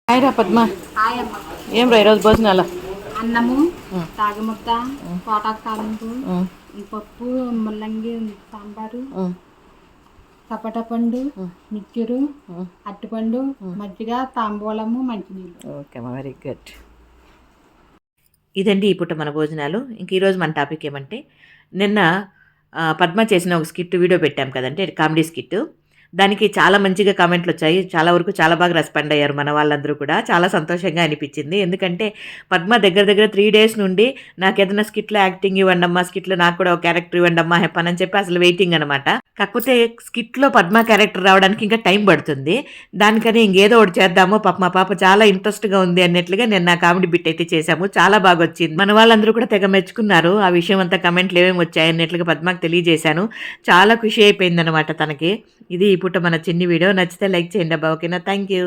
Hi రా Padma. Hi అమ్మ. ఏం రా ఈరోజు భోజనాలు? అన్నము, తాగిముద్ద, కోటాకు తాలింపు, పప్పు, ముల్లంగి సాంబారు, సపోటా పండు, మిక్చరు, అరటిపండు, మజ్జిగ, తాంబూలము, మంచినీళ్ళు. ఓకే అమ్మా, వెరీ గుడ్. ఇదండి ఈ పూట మన భోజనాలు. ఇంక ఈరోజు మన టాపిక్ ఏమంటే, నిన్న పద్మ చేసిన ఒక స్కిట్ వీడియో పెట్టాం కదంటే, కామెడీ స్కిట్. దానికి చాలా మంచిగా కామెంట్లు వచ్చాయి. చాలా వరకు చాలా బాగా రెస్పాండ్ అయ్యారు మన వాళ్ళందరూ కూడా. చాలా సంతోషంగా అనిపించింది. ఎందుకంటే పద్మ దగ్గర దగ్గర 3 days నుండి నాకు ఏదైనా స్కిట్లో యాక్టింగ్ ఇవ్వండమ్మా, స్కిట్లో నాకు కూడా ఒక క్యారెక్టర్ ఇవ్వండమ్మా హెప్పని చెప్పి అసలు వెయిటింగ్ అనమాట. కాకపోతే స్కిట్లో పద్మ క్యారెక్టర్ రావడానికి ఇంకా టైం పడుతుంది. దానికని ఇంకేదో ఒకటి చేద్దాము, మా పాప చాలా ఇంట్రెస్ట్గా ఉంది అన్నట్లుగా నేను కామెడీ బిట్ అయితే చేశాము. చాలా బాగా వచ్చింది. మన వాళ్ళందరూ కూడా తెగ మెచ్చుకున్నారు. ఆ విషయం అంతా కమెంట్లు ఏమేమి వచ్చాయి అన్నట్లుగా పద్మకు తెలియజేశాను. చాలా ఖుషి అయిపోయింది అనమాట తనకి. ఇది ఈ పూట మన చిన్ని వీడియో. నచ్చితే లైక్ చేయండి అబ్బా. ఓకేనా? Thank you.